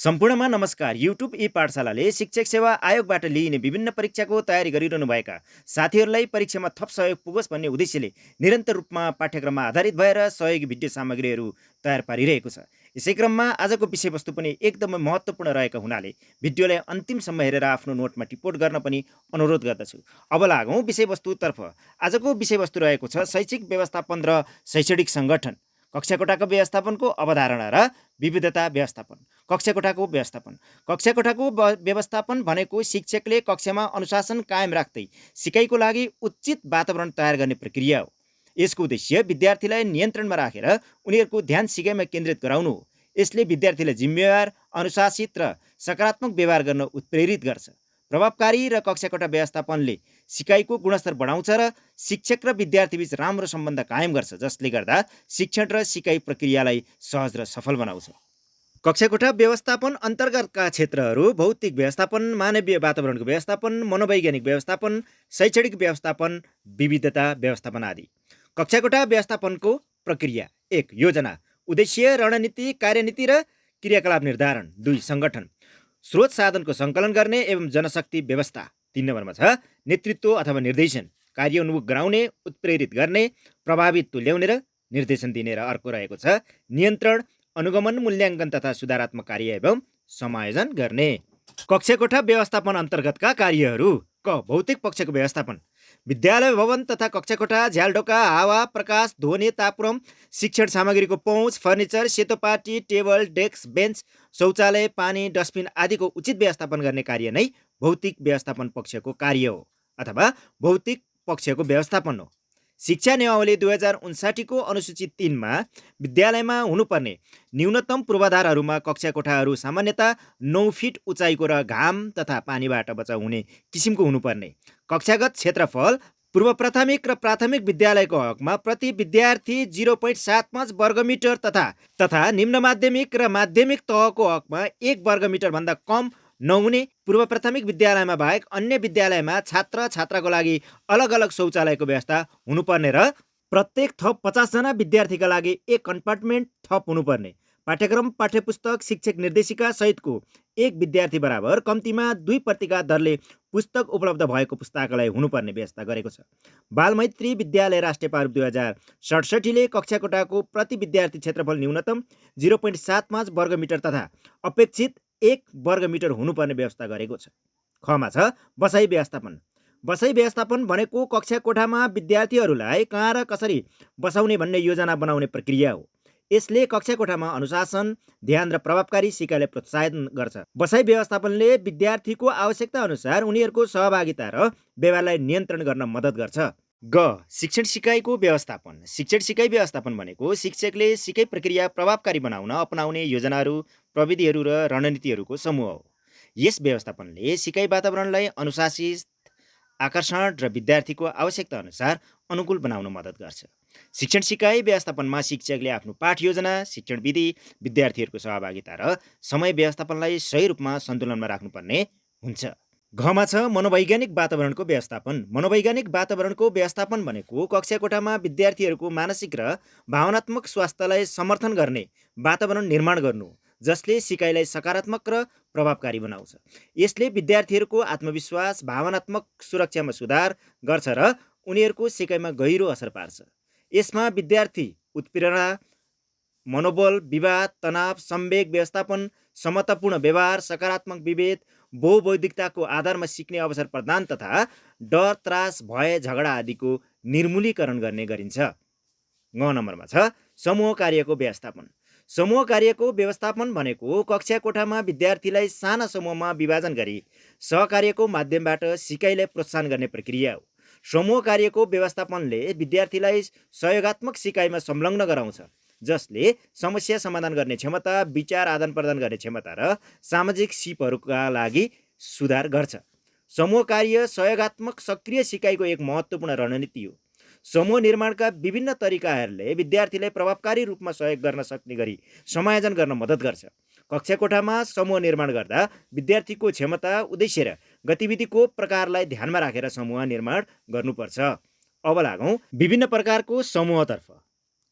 सम्पूर्णमा नमस्कार। युट्युब ई पाठशालाले शिक्षक सेवा आयोगबाट लिइने विभिन्न परीक्षाको तयारी गरिरहनुभएका साथीहरूलाई परीक्षामा थप सहयोग पुगोस् भन्ने उद्देश्यले निरन्तर रूपमा पाठ्यक्रममा आधारित भएर सहयोगी भिडियो सामग्रीहरू तयार पारिरहेको छ। यसै क्रममा आजको विषयवस्तु पनि एकदमै महत्त्वपूर्ण रहेका हुनाले भिडियोलाई अन्तिमसम्म हेरेर आफ्नो नोटमा टिपोट गर्न पनि अनुरोध गर्दछु। अब लागौँ विषयवस्तुतर्फ। आजको विषयवस्तु रहेको छ शैक्षिक व्यवस्थापन र शैक्षणिक सङ्गठन। कक्षाकोठाको व्यवस्थापनको अवधारणा र विविधता व्यवस्थापन। कक्षाकोठाको व्यवस्थापन भनेको शिक्षकले कक्षामा अनुशासन कायम राख्दै सिकाइको लागि उचित वातावरण तयार गर्ने प्रक्रिया हो। यसको उद्देश्य विद्यार्थीलाई नियन्त्रणमा राखेर उनीहरूको ध्यान सिकाइमा केन्द्रित गराउनु हो। यसले विद्यार्थीलाई जिम्मेवार, अनुशासित र सकारात्मक व्यवहार गर्न उत्प्रेरित गर्छ। प्रभावकारी र कक्षाकोठा व्यवस्थापनले सिकाइको गुणस्तर बढाउँछ र शिक्षक र विद्यार्थीबीच राम्रो सम्बन्ध कायम गर्छ, जसले गर्दा शिक्षण र सिकाइ प्रक्रियालाई सहज र सफल बनाउँछ। कक्षाकोठा व्यवस्थापन अन्तर्गतका क्षेत्रहरू भौतिक व्यवस्थापन, मानवीय वातावरणको व्यवस्थापन, मनोवैज्ञानिक व्यवस्थापन, शैक्षणिक व्यवस्थापन, विविधता व्यवस्थापन आदि। कक्षाकोठा व्यवस्थापनको प्रक्रिया: 1. योजना, उद्देश्य, रणनीति, कार्यनीति र क्रियाकलाप निर्धारण। 2. सङ्गठन, स्रोत साधनको सङ्कलन गर्ने एवं जनशक्ति व्यवस्था। 3 नम्बरमा छ नेतृत्व अथवा निर्देशन, कार्योन्मुख गराउने, उत्प्रेरित गर्ने, प्रभावित तुल्याउने र निर्देशन दिने। र अर्को रहेको छ नियन्त्रण, अनुगमन, मूल्याङ्कन तथा सुधारात्मक कार्य एवं समायोजन गर्ने। कक्षाकोठा व्यवस्थापन अन्तर्गतका कार्यहरू: क. भौतिक पक्षको व्यवस्थापन, विद्यालय भवन तथा कक्षाकोठा, झ्यालढोका, हावा, प्रकाश, ध्वनि, तापक्रम, शिक्षण सामग्रीको पहुँच, फर्निचर, सेतोपाटी, टेबल, डेस्क, बेन्च, शौचालय, पानी, डस्टबिन आदिको उचित व्यवस्थापन गर्ने कार्य नै भौतिक व्यवस्थापन पक्षको कार्य हो अथवा भौतिक पक्षको व्यवस्थापन हो। शिक्षा नियमावली 2059 को अनुसूची 3 मा विद्यालयमा हुनुपर्ने न्यूनतम पूर्वाधारहरूमा कक्षाकोठाहरू सामान्यतः 9 फिट उचाइको र घाम तथा पानीबाट बचाउ हुने किसिमको हुनुपर्ने। कक्षागत क्षेत्रफल: पूर्व प्राथमिक र प्राथमिक विद्यालयको हकमा प्रति विद्यार्थी 0.75 वर्गमिटर तथा निम्न माध्यमिक र माध्यमिक तहको हकमा 1 वर्गमिटर भन्दा कम नहुने। पूर्व प्राथमिक विद्यालयमा बाहेक अन्य विद्यालयमा छात्राको लागि अलग अलग शौचालयको व्यवस्था हुनुपर्ने र प्रत्येक थप 50 जना विद्यार्थीका लागि 1 कम्पार्टमेन्ट थप हुनुपर्ने। पाठ्यक्रम, पाठ्यपुस्तक, शिक्षक निर्देशिका सहितको 1 विद्यार्थी बराबर कम्तीमा 2 प्रतिका दरले पुस्तक उपलब्ध भएको पुस्तकालय हुनुपर्ने व्यवस्था गरेको छ। बालमैत्री विद्यालय राष्ट्रिय प्रारूप 2067 ले कक्षाकोठाको प्रति विद्यार्थी क्षेत्रफल न्यूनतम 0.75 वर्गमिटर तथा अपेक्षित 1 वर्गमिटर हुनुपर्ने व्यवस्था गरेको छ। खमा छ बसाइ व्यवस्थापन। बसाइ व्यवस्थापन भनेको कक्षाकोठामा विद्यार्थीहरूलाई कहाँ र कसरी बसाउने भन्ने योजना बनाउने प्रक्रिया हो। यसले कक्षाकोठामा अनुशासन, ध्यान र प्रभावकारी सिकाइलाई प्रोत्साहन गर्छ। बसाइ व्यवस्थापनले विद्यार्थीको आवश्यकता अनुसार उनीहरूको सहभागिता र व्यवहारलाई नियन्त्रण गर्न मद्दत गर्छ। ग. शिक्षण सिकाइको व्यवस्थापन। शिक्षण सिकाइ व्यवस्थापन भनेको शिक्षकले सिकाइ प्रक्रिया प्रभावकारी बनाउन अपनाउने योजनाहरू, प्रविधिहरू र रणनीतिहरूको समूह हो। यस व्यवस्थापनले सिकाइ वातावरणलाई अनुशासित, आकर्षण र विद्यार्थीको आवश्यकता अनुसार अनुकूल बनाउन मद्दत गर्छ। शिक्षण सिकाइ व्यवस्थापनमा शिक्षकले आफ्नो पाठ योजना, शिक्षण विधि, विद्यार्थीहरूको सहभागिता र समय व्यवस्थापनलाई सही रूपमा सन्तुलनमा राख्नुपर्ने हुन्छ। घमा छ मनोवैज्ञानिक वातावरणको व्यवस्थापन। मनोवैज्ञानिक वातावरणको व्यवस्थापन भनेको कक्षाकोठामा विद्यार्थीहरूको मानसिक र भावनात्मक स्वास्थ्यलाई समर्थन गर्ने वातावरण निर्माण गर्नु हो, जसले सिकाइलाई सकारात्मक र प्रभावकारी बनाउँछ। यसले विद्यार्थीहरूको आत्मविश्वास, भावनात्मक सुरक्षामा सुधार गर्छ र उनीहरूको सिकाइमा गहिरो असर पार्छ। यसमा विद्यार्थी उत्प्रेरणा, मनोबल, विवाद, तनाव, संवेग व्यवस्थापन, समतापूर्ण व्यवहार, सकारात्मक विभेद, बहुबौद्धिकताको आधारमा सिक्ने अवसर प्रदान तथा डर, त्रास, भय, झगडा आदिको निर्मूलीकरण गर्ने गरिन्छ। ग नम्बरमा छ समूह कार्यको व्यवस्थापन। समूह कार्यको व्यवस्थापन भनेको कक्षाकोठामा विद्यार्थीलाई साना समूहमा विभाजन गरी सहकार्यको माध्यमबाट सिकाइलाई प्रोत्साहन गर्ने प्रक्रिया हो। समूह कार्यको व्यवस्थापनले विद्यार्थीलाई सहयोगात्मक सिकाइमा संलग्न गराउँछ, जसले समस्या समाधान गर्ने क्षमता, विचार आदान प्रदान गर्ने क्षमता र सामाजिक सिपहरूका लागि सुधार गर्छ। समूह कार्य सहयोगात्मक सक्रिय सिकाइको एक महत्त्वपूर्ण रणनीति हो। समूह निर्माणका विभिन्न तरिकाहरूले विद्यार्थीलाई प्रभावकारी रूपमा सहयोग गर्न सक्ने गरी समायोजन गर्न मद्दत गर्छ। कक्षाकोठामा समूह निर्माण गर्दा विद्यार्थीको क्षमता, उद्देश्य र गतिविधिको प्रकारलाई ध्यानमा राखेर समूह निर्माण गर्नुपर्छ। अब लागौँ विभिन्न प्रकारको समूहतर्फ।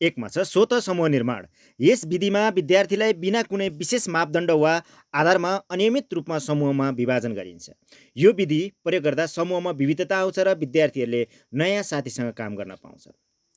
1मा छ स्वत समूह निर्माण। यस विधिमा विद्यार्थीलाई बिना कुनै विशेष मापदण्ड वा आधारमा अनियमित रूपमा समूहमा विभाजन गरिन्छ। यो विधि प्रयोग गर्दा समूहमा विविधता आउँछ र विद्यार्थीहरूले नयाँ साथीसँग काम गर्न पाउँछ।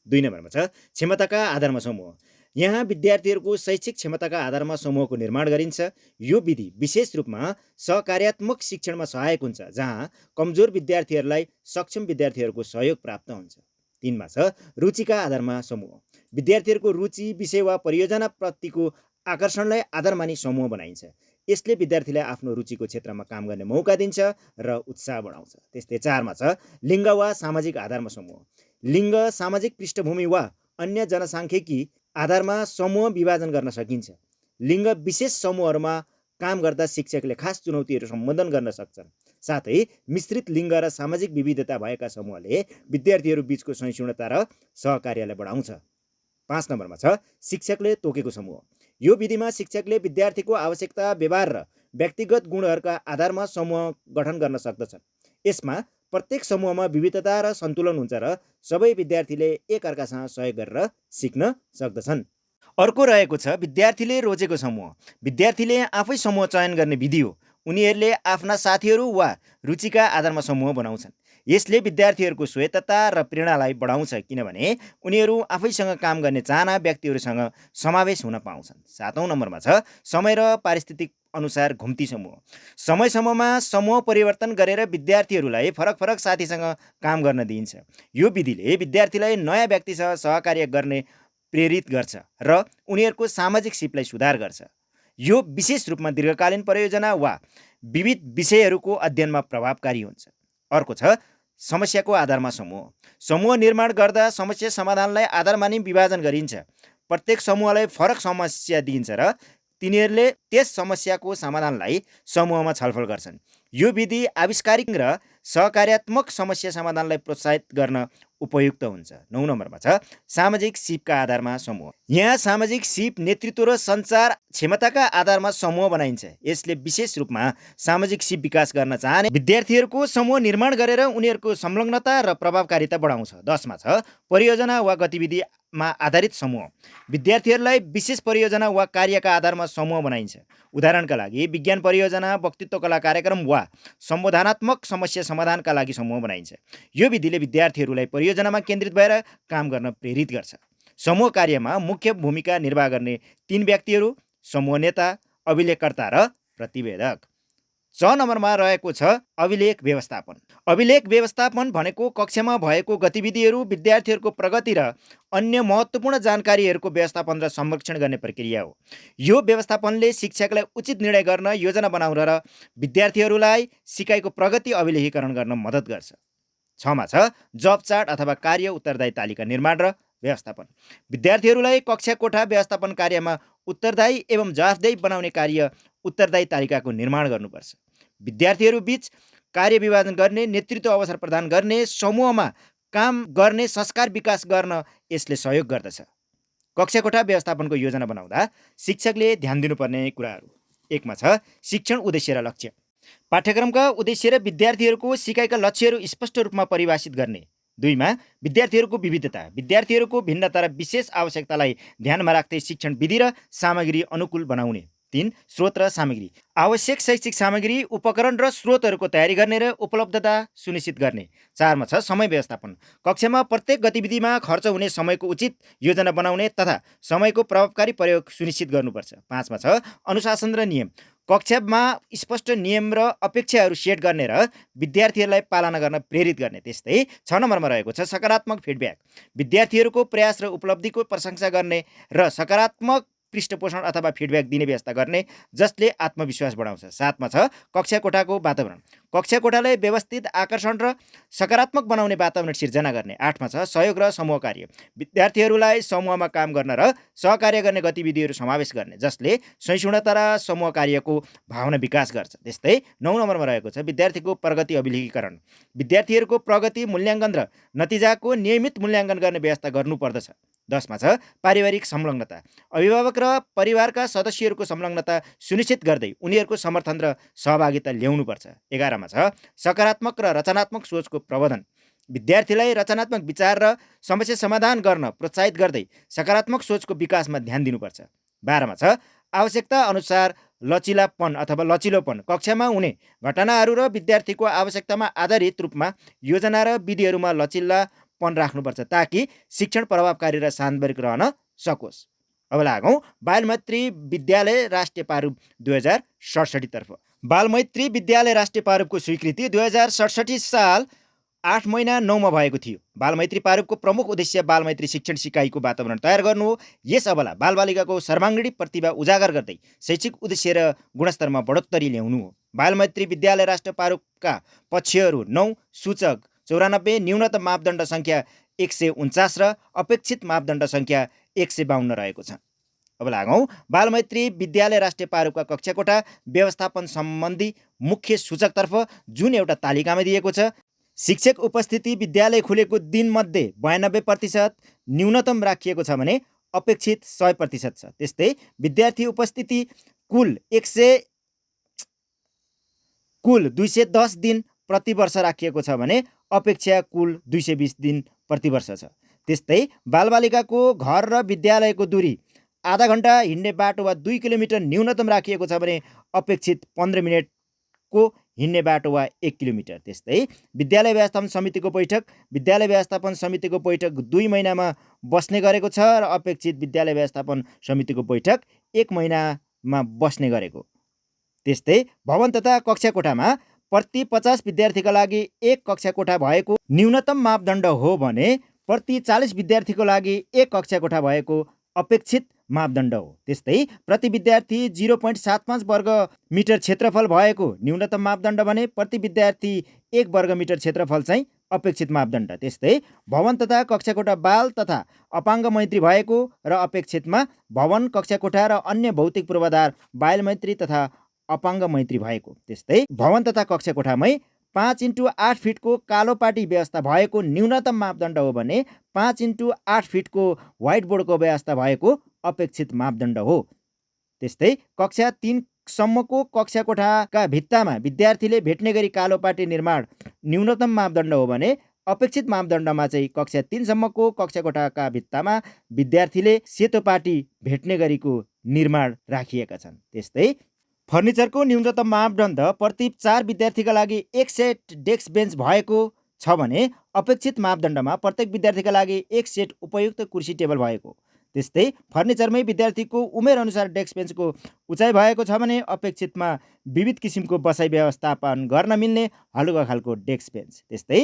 2 नम्बरमा छ क्षमताका आधारमा समूह। यहाँ विद्यार्थीहरूको शैक्षिक क्षमताका आधारमा समूहको निर्माण गरिन्छ। यो विधि विशेष रूपमा सहकार्यात्मक शिक्षणमा सहायक हुन्छ, जहाँ कमजोर विद्यार्थीहरूलाई सक्षम विद्यार्थीहरूको सहयोग प्राप्त हुन्छ। 3मा छ रुचिका आधारमा समूह। विद्यार्थीहरूको रुचि, विषय वा परियोजना प्रतिको आकर्षणलाई आधार मानी समूह बनाइन्छ। यसले विद्यार्थीलाई आफ्नो रुचिको क्षेत्रमा काम गर्ने मौका दिन्छ र उत्साह बढाउँछ। त्यस्तै 4मा छ लिङ्ग वा सामाजिक आधारमा समूह। लिङ्ग, सामाजिक पृष्ठभूमि वा अन्य जनसाङ्ख्यिकी आधारमा समूह विभाजन गर्न सकिन्छ। लिङ्ग विशेष समूहहरूमा काम गर्दा शिक्षकले खास चुनौतीहरू सम्बोधन गर्न सक्छन्। साथै मिश्रित लिङ्ग र सामाजिक विविधता भएका समूहले विद्यार्थीहरू बीचको सहिष्णुता र सहकार्यलाई बढाउँछ। 5 नम्बरमा छ शिक्षकले तोकेको समूह। यो विधिमा शिक्षकले विद्यार्थीको आवश्यकता, व्यवहार र व्यक्तिगत गुणहरूका आधारमा समूह गठन गर्न सक्दछन्। यसमा प्रत्येक समूहमा विविधता र सन्तुलन हुन्छ र सबै विद्यार्थीले एकअर्कासँग सहयोग गरेर सिक्न सक्दछन्। अर्को रहेको छ विद्यार्थीले रोजेको समूह। विद्यार्थीले आफै समूह चयन गर्ने विधि हो। उनीहरूले आफ्ना साथीहरू वा रुचिका आधारमा समूह बनाउँछन्। यसले विद्यार्थीहरूको स्वायत्तता र प्रेरणालाई बढाउँछ, किनभने उनीहरू आफैसँग काम गर्ने चाहना व्यक्तिहरूसँग समावेश हुन पाउँछन्। 7औं नम्बरमा छ समय र पारिस्थितिक अनुसार घुम्ती समूह। समयसम्ममा समूह परिवर्तन गरेर विद्यार्थीहरूलाई फरक फरक साथीसँग काम गर्न दिइन्छ। यो विधिले विद्यार्थीलाई नयाँ व्यक्तिसँग सहकार्य गर्ने प्रेरित गर्छ र उनीहरूको सामाजिक सिपलाई सुधार गर्छ। यो विशेष रूपमा दीर्घकालीन परियोजना वा विविध विषयहरूको अध्ययनमा प्रभावकारी हुन्छ। अर्को छ समस्याको आधारमा समूह। समूह निर्माण गर्दा समस्या समाधानलाई आधार मानी विभाजन गरिन्छ। प्रत्येक समूहलाई फरक समस्या दिइन्छ र तिनीहरूले त्यस समस्याको समाधानलाई समूहमा छलफल गर्छन्। यो विधि आविष्कारिक र सहकार्यात्मक समस्या समाधानलाई प्रोत्साहित गर्न उपयुक्त हुन्छ। 9 नम्बरमा छ सामाजिक सिपका आधारमा समूह। यहाँ सामाजिक सिप, नेतृत्व र सञ्चार क्षमताका आधारमा समूह बनाइन्छ। यसले विशेष रूपमा सामाजिक सिप विकास गर्न चाहने विद्यार्थीहरूको समूह निर्माण गरेर उनीहरूको संलग्नता र प्रभावकारिता बढाउँछ। 10मा छ परियोजना वा गतिविधिमा आधारित समूह। विद्यार्थीहरूलाई विशेष परियोजना वा कार्यका आधारमा समूह बनाइन्छ। उदाहरणका लागि विज्ञान परियोजना, वक्तित्व कला कार्यक्रम वा सम्बोधनात्मक समस्या समाधानका लागि समूह बनाइन्छ। यो विधिले विद्यार्थीहरूलाई परियोजनामा केन्द्रित भएर काम गर्न प्रेरित गर्छ। समूह कार्यमा मुख्य भूमिका निर्वाह गर्ने 3 व्यक्तिहरू समूह नेता, अभिलेखकर्ता र प्रतिवेदक। 6 नम्बरमा रहेको छ अभिलेख व्यवस्थापन। अभिलेख व्यवस्थापन भनेको कक्षामा भएको गतिविधिहरू, विद्यार्थीहरूको प्रगति र अन्य महत्त्वपूर्ण जानकारीहरूको व्यवस्थापन र संरक्षण गर्ने प्रक्रिया हो। यो व्यवस्थापनले शिक्षकलाई उचित निर्णय गर्न, योजना बनाउन र विद्यार्थीहरूलाई सिकाइको प्रगति अभिलेखीकरण गर्न मद्दत गर्छ। 6मा छ जब चार्ट अथवा कार्य उत्तरदायी तालिका निर्माण र व्यवस्थापन। विद्यार्थीहरूलाई कक्षा कोठा व्यवस्थापन कार्यमा उत्तरदायी एवं जवाफदेही बनाउने कार्य उत्तरदायी तालिकाको निर्माण गर्नुपर्छ। विद्यार्थीहरू बीच कार्य विभाजन गर्ने, नेतृत्व अवसर प्रदान गर्ने, समूहमा काम गर्ने संस्कार विकास गर्न यसले सहयोग गर्दछ। कक्षा कोठा व्यवस्थापनको योजना बनाउँदा शिक्षकले ध्यान दिनुपर्ने कुराहरू। 1मा छ शिक्षण उद्देश्य र लक्ष्य। पाठ्यक्रमका उद्देश्य र विद्यार्थीहरूको सिकाइका लक्ष्यहरू स्पष्ट रूपमा परिभाषित गर्ने। 2मा विद्यार्थीहरूको विविधता। विद्यार्थीहरूको भिन्नता र विशेष आवश्यकतालाई ध्यानमा राख्दै शिक्षण विधि र सामग्री अनुकूल बनाउने। 3 स्रोत र सामग्री। आवश्यक शैक्षिक सामग्री, उपकरण र स्रोतहरूको तयारी गर्ने र उपलब्धता सुनिश्चित गर्ने। 4मा छ समय व्यवस्थापन। कक्षामा प्रत्येक गतिविधिमा खर्च हुने समयको उचित योजना बनाउने तथा समयको प्रभावकारी प्रयोग सुनिश्चित गर्नुपर्छ। 5मा छ अनुशासन र नियम। कक्षामा स्पष्ट नियम र अपेक्षाहरू सेट गर्ने र विद्यार्थीहरूलाई पालना गर्न प्रेरित गर्ने। त्यस्तै 6 नम्बरमा रहेको छ सकारात्मक फिडब्याक। विद्यार्थीहरूको प्रयास र उपलब्धिको प्रशंसा गर्ने र सकारात्मक पृष्ठपोषण अथवा फिडब्याक दिने व्यवस्था गर्ने, जसले आत्मविश्वास बढाउँछ। 7मा छ कक्षा कोठाको वातावरण। कक्षा कोठालाई व्यवस्थित, आकर्षण र सकारात्मक बनाउने वातावरण सिर्जना गर्ने। 8मा छ सहयोग र समूह कार्य। विद्यार्थीहरूलाई समूहमा काम गर्न र सहकार्य गर्ने गतिविधिहरू समावेश गर्ने, जसले सहिष्णुता र समूह कार्यको भावना विकास गर्छ। त्यस्तै 9 नम्बरमा रहेको छ विद्यार्थीको प्रगति अभिलेखीकरण। विद्यार्थीहरूको प्रगति, मूल्याङ्कन र नतिजाको नियमित मूल्याङ्कन गर्ने व्यवस्था गर्नुपर्दछ। 10मा छ पारिवारिक संलग्नता। अभिभावक र परिवारका सदस्यहरूको संलग्नता सुनिश्चित गर्दै उनीहरूको समर्थन र सहभागिता ल्याउनुपर्छ। 11मा छ सकारात्मक र रचनात्मक सोचको प्रवर्धन। विद्यार्थीलाई रचनात्मक विचार र समस्या समाधान गर्न प्रोत्साहित गर्दै सकारात्मक सोचको विकासमा ध्यान दिनुपर्छ। 12मा छ आवश्यकता अनुसार लचिलोपन कक्षामा हुने घटनाहरू र विद्यार्थीको आवश्यकतामा आधारित रूपमा योजना र विधिहरूमा लचिलापन राख्नुपर्छ ताकि शिक्षण प्रभावकारी र सान्दर्भिक रहन सकोस्। अब लागौँ बालमैत्री विद्यालय राष्ट्रिय प्रारूप 2067 तर्फ। बालमैत्री विद्यालय राष्ट्रिय प्रारूपको स्वीकृति 2067 साल 8 महिना 9मा भएको थियो। बालमैत्री प्रारूपको प्रमुख उद्देश्य बालमैत्री शिक्षण सिकाइको वातावरण तयार गर्नु हो। यस अबला बालबालिकाको सर्वाङ्गीण प्रतिभा उजागर गर्दै शैक्षिक उद्देश्य र गुणस्तरमा बढोत्तरी ल्याउनु हो। बालमैत्री विद्यालय राष्ट्रिय प्रारूपका पक्षहरू 9 सूचक 94, न्यूनतम मापदण्ड सङ्ख्या 149 र अपेक्षित मापदण्ड सङ्ख्या 152 रहेको छ। अब लागौँ बालमैत्री विद्यालय राष्ट्रिय प्रारूपका कक्षाकोठा व्यवस्थापन सम्बन्धी मुख्य सूचकतर्फ, जुन एउटा तालिकामा दिएको छ। शिक्षक उपस्थिति विद्यालय खुलेको दिनमध्ये 92% न्यूनतम राखिएको छ भने अपेक्षित 100% छ। त्यस्तै विद्यार्थी उपस्थिति कुल 210 दिन प्रति वर्ष राखिएको छ भने अपेक्षा कुल 220 दिन प्रति वर्ष छ। त्यस्तै बालबालिकाको घर र विद्यालयको दूरी आधा घन्टा हिँड्ने बाटो वा 2 किलोमिटर न्यूनतम राखिएको छ भने अपेक्षित 15 मिनटको हिँड्ने बाटो वा 1 किलोमिटर। त्यस्तै विद्यालय व्यवस्थापन समितिको बैठक 2 महिनामा बस्ने गरेको छ र अपेक्षित विद्यालय व्यवस्थापन समितिको बैठक 1 महिनामा बस्ने गरेको। त्यस्तै भवन तथा कक्षाकोठामा प्रति 50 विद्यार्थीका लागि 1 कक्षाकोठा भएको न्यूनतम मापदण्ड हो भने प्रति 40 विद्यार्थीको लागि 1 कक्षाकोठा भएको अपेक्षित मापदण्ड हो। त्यस्तै प्रति विद्यार्थी 0.75 वर्ग मिटर क्षेत्रफल भएको न्यूनतम मापदण्ड भने प्रति विद्यार्थी 1 वर्ग मिटर क्षेत्रफल चाहिँ अपेक्षित मापदण्ड। त्यस्तै भवन तथा कक्षाकोठा बाल तथा अपाङ्ग मैत्री भएको र अपेक्षितमा भवन कक्षाकोठा र अन्य भौतिक पूर्वाधार बालमैत्री तथा अपाङ्ग मैत्री भएको। त्यस्तै भवन तथा कक्षाकोठामै 5x8 फिटको कालो पाटी व्यवस्था भएको न्यूनतम मापदण्ड हो भने 5x8 फिटको व्हाइट बोर्डको व्यवस्था भएको अपेक्षित मापदण्ड हो। त्यस्तै कक्षा 3 सम्मको कक्षाकोठाका भित्तामा विद्यार्थीले भेट्ने गरी कालो पाटी निर्माण न्यूनतम मापदण्ड हो भने अपेक्षित मापदण्डमा चाहिँ कक्षा 3 सम्मको कक्षाकोठाका भित्तामा विद्यार्थीले सेतो पाटी भेट्ने गरीको निर्माण राखिएका छन्। त्यस्तै फर्निचरको न्यूनतम मापदण्ड प्रति 4 विद्यार्थीका लागि 1 सेट डेस्क बेन्च भएको छ भने अपेक्षित मापदण्डमा प्रत्येक विद्यार्थीका लागि 1 सेट उपयुक्त कुर्सी टेबल भएको। त्यस्तै फर्निचरमै विद्यार्थीको उमेर अनुसार डेस्क बेन्चको उचाइ भएको छ भने अपेक्षितमा विविध किसिमको बसाइ व्यवस्थापन गर्न मिल्ने हलुका खालको डेस्क बेन्च। त्यस्तै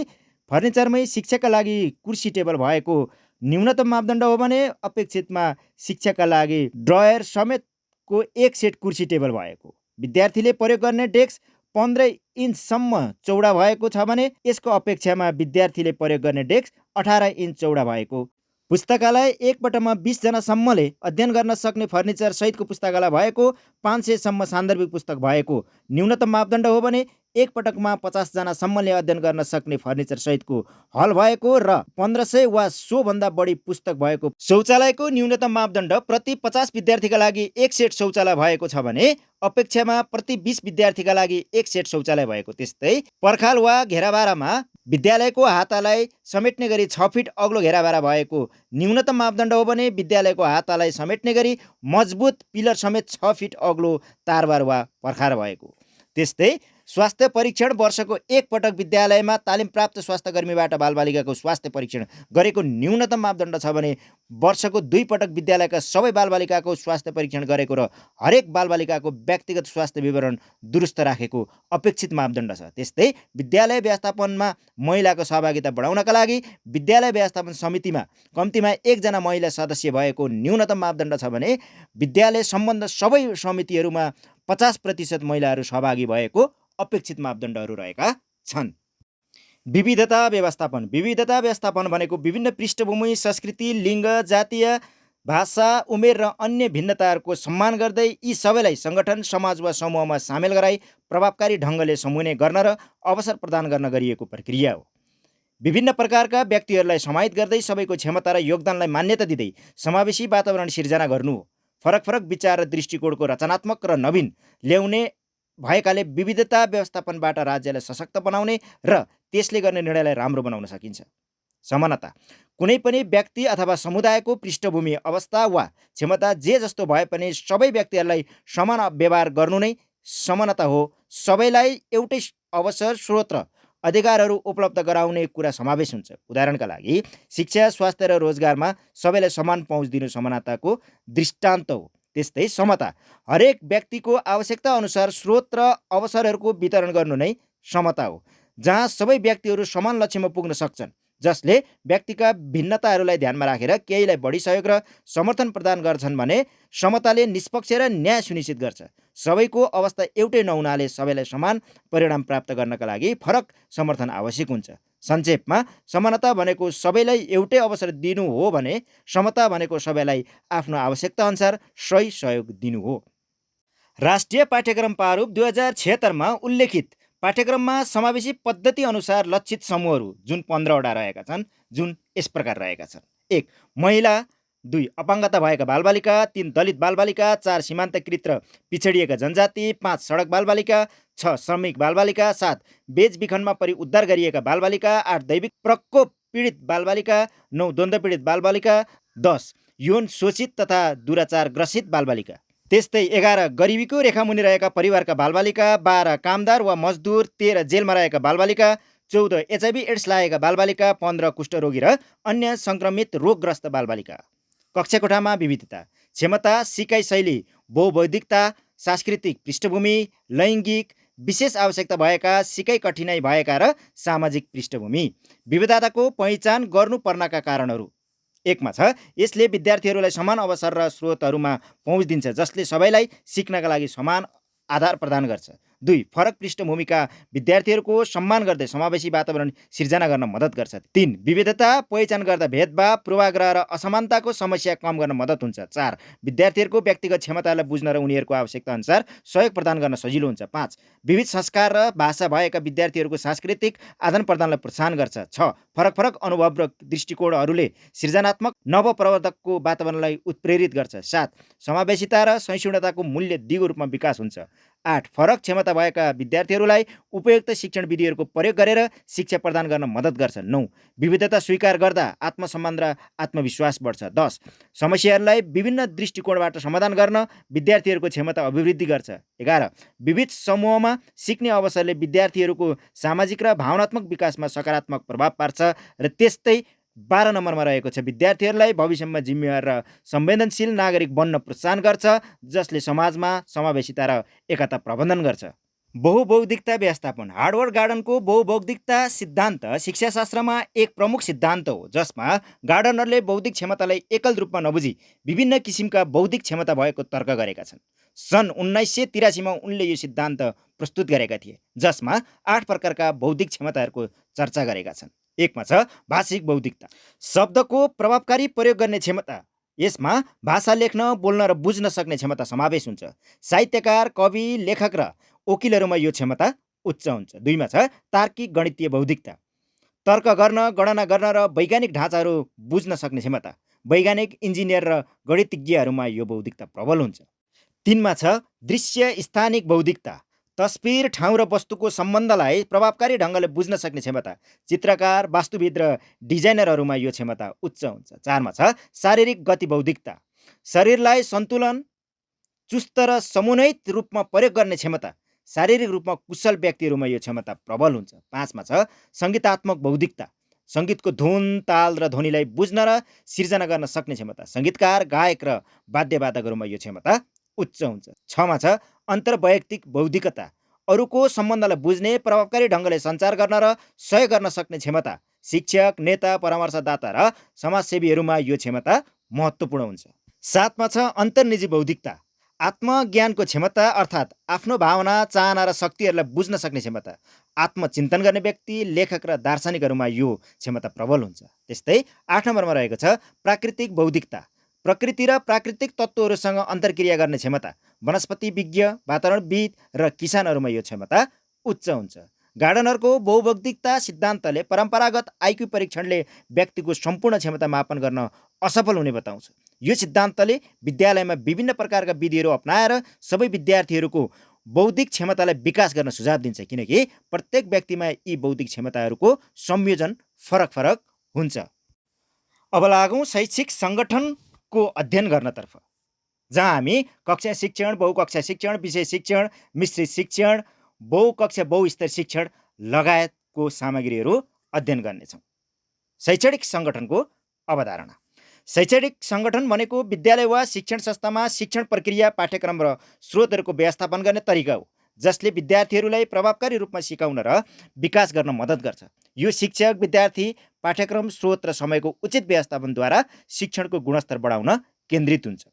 फर्निचरमै शिक्षकका लागि कुर्सी टेबल भएको न्यूनतम मापदण्ड हो भने अपेक्षितमा शिक्षकका लागि ड्रयर समेतको 1 सेट कुर्सी टेबल भएको। विद्यार्थीले प्रयोग गर्ने डेस्क 15 इन्चसम्म चौडा भएको छ भने यसको अपेक्षामा विद्यार्थीले प्रयोग गर्ने डेस्क 18 इन्च चौडा भएको। पुस्तकालय एक पटकमा 20 जनासम्मले अध्ययन गर्न सक्ने फर्निचर सहितको पुस्तकालय भएको 500 सम्म सान्दर्भिक पुस्तक भएको न्यूनतम मापदण्ड हो भने एक पटकमा 50 जनासम्मले अध्ययन गर्न सक्ने फर्निचर सहितको हल भएको र 1500 वा सो भन्दा बढी पुस्तक भएको शौचालयको न्यूनतम मापदण्ड प्रति 50 विद्यार्थीका लागि 1 सेट शौचालय भएको छ भने अपेक्षामा प्रति 20 विद्यार्थीका लागि 1 सेट शौचालय भएको। त्यस्तै पर्खाल वा घेराबारामा विद्यालयको हातालाई समेट्ने गरी 6 फिट अग्लो घेराबारा भएको न्यूनतम मापदण्ड हो भने विद्यालयको हातालाई समेट्ने गरी मजबुत पिलर समेत 6 फिट अग्लो तारबार वा पर्खाल भएको। त्यस्तै स्वास्थ्य परीक्षण वर्षको एक पटक विद्यालयमा तालिम प्राप्त स्वास्थ्यकर्मीबाट बालबालिकाको स्वास्थ्य परीक्षण गरेको न्यूनतम मापदण्ड छ भने वर्षको 2 पटक विद्यालयका सबै बालबालिकाको स्वास्थ्य परीक्षण गरेको र हरेक बालबालिकाको व्यक्तिगत स्वास्थ्य विवरण दुरुस्त राखेको अपेक्षित मापदण्ड छ। त्यस्तै विद्यालय व्यवस्थापनमा महिलाको सहभागिता बढाउनका लागि विद्यालय व्यवस्थापन समितिमा कम्तीमा 1 जना महिला सदस्य भएको न्यूनतम मापदण्ड छ भने विद्यालय सम्बन्ध सबै समितिहरूमा 50% महिलाहरू सहभागी भएको अपेक्षित मापदण्डहरू रहेका छन्। विविधता व्यवस्थापन भनेको विभिन्न पृष्ठभूमि, संस्कृति, लिङ्ग, जातीय, भाषा, उमेर र अन्य भिन्नताहरूको सम्मान गर्दै यी सबैलाई सङ्गठन, समाज वा समूहमा सामेल गराई प्रभावकारी ढङ्गले समूहने गर्न र अवसर प्रदान गर्न गरिएको प्रक्रिया हो। विभिन्न प्रकारका व्यक्तिहरूलाई समाहित गर्दै सबैको क्षमता र योगदानलाई मान्यता दिँदै समावेशी वातावरण सिर्जना गर्नु हो। फरक फरक विचार र दृष्टिकोणको रचनात्मक र नवीन ल्याउने भएकाले विविधता व्यवस्थापनबाट राज्यलाई सशक्त बनाउने र त्यसले गर्ने निर्णयलाई राम्रो बनाउन सकिन्छ। समानता कुनै पनि व्यक्ति अथवा समुदायको पृष्ठभूमि, अवस्था वा क्षमता जे जस्तो भए पनि सबै व्यक्तिहरूलाई समान व्यवहार गर्नु नै समानता हो। सबैलाई एउटै अवसर, स्रोत र अधिकारहरू उपलब्ध गराउने कुरा समावेश हुन्छ। उदाहरणका लागि शिक्षा, स्वास्थ्य र रोजगारमा सबैलाई समान पहुँच दिनु समानताको दृष्टान्त हो। त्यस्तै समता हरेक व्यक्तिको आवश्यकता अनुसार स्रोत र अवसरहरूको वितरण गर्नु नै समता हो, जहाँ सबै व्यक्तिहरू समान लक्ष्यमा पुग्न सक्छन्, जसले व्यक्तिका भिन्नताहरूलाई ध्यानमा राखेर केहीलाई बढी सहयोग र समर्थन प्रदान गर्छन् भने समताले निष्पक्ष र न्याय सुनिश्चित गर्छ। सबैको अवस्था एउटै नहुनाले सबैलाई समान परिणाम प्राप्त गर्नका लागि फरक समर्थन आवश्यक हुन्छ। संक्षेपमा समानता भनेको सबैलाई एउटै अवसर दिनु हो भने समता भनेको सबैलाई आफ्नो आवश्यकता अनुसार सही सहयोग दिनु हो। राष्ट्रिय पाठ्यक्रम प्रारूप 2076मा उल्लेखित पाठ्यक्रममा समावेशी पद्धति अनुसार लक्षित समूहहरू जुन 15वटा रहेका छन्, जुन यस प्रकार रहेका छन्: 1. महिला, 2. अपाङ्गता भएका बालबालिका, 3. दलित बालबालिका, 4. सीमान्तकृत र पिछडिएका जनजाति, 5. सडक बालबालिका, 6. श्रमिक बालबालिका, 7. बेचबिखनमा परि उद्धार गरिएका बालबालिका, 8. दैविक प्रकोप पीडित बालबालिका, 9. द्वन्द्व पीडित बालबालिका, 10. यौन शोषित तथा दुराचार ग्रसित बालबालिका। त्यस्तै 11. गरिबीको रेखामुनि रहेका परिवारका बालबालिका, 12. कामदार वा मजदुर, 13. जेलमा रहेका बालबालिका, 14. एचआइभी एड्स लागेका बालबालिका, 15. कुष्ठरोगी र अन्य सङ्क्रमित रोगग्रस्त बालबालिका। कक्षाकोठामा विविधता, क्षमता, सिकाइ शैली, बहुबौद्धिकता, सांस्कृतिक पृष्ठभूमि, लैङ्गिक विशेष आवश्यकता भएका, सिकाइ कठिनाइ भएका र सामाजिक पृष्ठभूमि। विविधताको पहिचान गर्नुपर्नका कारणहरू: 1 मा छ यसले विद्यार्थीहरूलाई समान अवसर र स्रोतहरूमा पहुँच दिन्छ, जसले सबैलाई सिक्नका लागि समान आधार प्रदान गर्छ। 2. फरक पृष्ठभूमिका विद्यार्थीहरूको सम्मान गर्दै समावेशी वातावरण सिर्जना गर्न मद्दत गर्छ। 3. विविधता पहिचान गर्दा भेदभाव, पूर्वाग्रह र असमानताको समस्या कम गर्न मद्दत हुन्छ। 4. विद्यार्थीहरूको व्यक्तिगत क्षमतालाई बुझ्न र उनीहरूको आवश्यकता अनुसार सहयोग प्रदान गर्न सजिलो हुन्छ। 5. विविध संस्कार र भाषा भएका विद्यार्थीहरूको सांस्कृतिक आदान प्रदानलाई प्रोत्साहन गर्छ। 6. फरक फरक अनुभव र दृष्टिकोणहरूले सृजनात्मक नवप्रवर्धकको वातावरणलाई उत्प्रेरित गर्छ। 7. समावेशिता र सहिष्णुताको मूल्य दिगो रूपमा विकास हुन्छ। 8. फरक क्षमता भएका विद्यार्थीहरूलाई उपयुक्त शिक्षण विधिहरूको प्रयोग गरेर शिक्षा प्रदान गर्न मद्दत गर्छ। 9. विविधता स्वीकार गर्दा आत्मसम्मान र आत्मविश्वास बढ्छ। 10. समस्याहरूलाई विभिन्न दृष्टिकोणबाट समाधान गर्न विद्यार्थीहरूको क्षमता अभिवृद्धि गर्छ। 11. विविध समूहमा सिक्ने अवसरले विद्यार्थीहरूको सामाजिक र भावनात्मक विकासमा सकारात्मक प्रभाव पार्छ। र त्यस्तै 12 नम्बरमा रहेको छ विद्यार्थीहरूलाई भविष्यमा जिम्मेवार र संवेदनशील नागरिक बन्न प्रोत्साहन गर्छ, जसले समाजमा समावेशिता र एकता प्रबन्धन गर्छ। बहुबौद्धिकता व्यवस्थापन। हार्वर्ड गार्डनको बहुबौद्धिकता सिद्धान्त शिक्षाशास्त्रमा एक प्रमुख सिद्धान्त हो, जसमा गार्डनरले बौद्धिक क्षमतालाई एकल रूपमा नबुझी विभिन्न किसिमका बौद्धिक क्षमता भएको तर्क गरेका छन्। सन् 1983मा उनले यो सिद्धान्त प्रस्तुत गरेका थिए, जसमा 8 प्रकारका बौद्धिक क्षमताहरूको चर्चा गरेका छन्। 1 मा छ भाषिक बौद्धिकता, शब्दको प्रभावकारी प्रयोग गर्ने क्षमता। यसमा भाषा लेख्न, बोल्न र बुझ्न सक्ने क्षमता समावेश हुन्छ। साहित्यकार, कवि, लेखक र वकिलहरूमा यो क्षमता उच्च हुन्छ। 2 मा छ तार्किक गणितीय बौद्धिकता, तर्क गर्न, गणना गर्न र वैज्ञानिक ढाँचाहरू बुझ्न सक्ने क्षमता। वैज्ञानिक, इन्जिनियर र गणितज्ञहरूमा यो बौद्धिकता प्रबल हुन्छ। 3 मा छ दृश्य स्थानिक बौद्धिकता, तस्बिर, ठाउँ र वस्तुको सम्बन्धलाई प्रभावकारी ढङ्गले बुझ्न सक्ने क्षमता। चित्रकार, वास्तुविद र डिजाइनरहरूमा यो क्षमता उच्च हुन्छ। 4 मा छ शारीरिक गति बौद्धिकता, शरीरलाई सन्तुलन, चुस्त र समुन्नत रूपमा प्रयोग गर्ने क्षमता। शारीरिक रूपमा कुशल व्यक्तिहरूमा यो क्षमता प्रबल हुन्छ। 5 मा छ सङ्गीतात्मक बौद्धिकता, सङ्गीतको धुन, ताल र ध्वनिलाई बुझ्न र सिर्जना गर्न सक्ने क्षमता। सङ्गीतकार, गायक र वाद्यवादकहरूमा यो क्षमता उच्च हुन्छ। 6 मा छ अन्तर्वैयक्तिक बौद्धिकता, अरूको सम्बन्धलाई बुझ्ने, प्रभावकारी ढङ्गले सञ्चार गर्न र सहयोग गर्न सक्ने क्षमता। शिक्षक, नेता, परामर्शदाता र समाजसेवीहरूमा यो क्षमता महत्त्वपूर्ण हुन्छ। 7 मा छ अन्तर्निजी बौद्धिकता, आत्मज्ञानको क्षमता, अर्थात् आफ्नो भावना, चाहना र शक्तिहरूलाई बुझ्न सक्ने क्षमता। आत्मचिन्तन गर्ने व्यक्ति, लेखक र दार्शनिकहरूमा यो क्षमता प्रबल हुन्छ। त्यस्तै 8 नम्बरमा रहेको छ प्राकृतिक बौद्धिकता, प्रकृति र प्राकृतिक तत्त्वहरूसँग अन्तर्क्रिया गर्ने क्षमता। वनस्पति विज्ञ, वातावरणविद र किसानहरूमा यो क्षमता उच्च हुन्छ। गार्डनरको बहुबौद्धिकता सिद्धान्तले परम्परागत आइक्यू परीक्षणले व्यक्तिको सम्पूर्ण क्षमता मापन गर्न असफल हुने बताउँछ। यो सिद्धान्तले विद्यालयमा विभिन्न प्रकारका विधिहरू अपनाएर सबै विद्यार्थीहरूको बौद्धिक क्षमतालाई विकास गर्न सुझाव दिन्छ, किनकि प्रत्येक व्यक्तिमा यी बौद्धिक क्षमताहरूको संयोजन फरक फरक हुन्छ। अब लागौँ शैक्षिक सङ्गठनको अध्ययन गर्नतर्फ, जहाँ हामी कक्षा शिक्षण, बहुकक्षा शिक्षण, विषय शिक्षण, मिश्रित शिक्षण, बहुकक्षा बहुस्तर शिक्षण लगायतको सामग्रीहरू अध्ययन गर्नेछौँ। शैक्षणिक सङ्गठनको अवधारणा। शैक्षणिक सङ्गठन भनेको विद्यालय वा शिक्षण संस्थामा शिक्षण प्रक्रिया, पाठ्यक्रम र स्रोतहरूको व्यवस्थापन गर्ने तरिका हो, जसले विद्यार्थीहरूलाई प्रभावकारी रूपमा सिकाउन र विकास गर्न मद्दत गर्छ। यो शिक्षक, विद्यार्थी, पाठ्यक्रम, स्रोत र समयको उचित व्यवस्थापनद्वारा शिक्षणको गुणस्तर बढाउन केन्द्रित हुन्छ।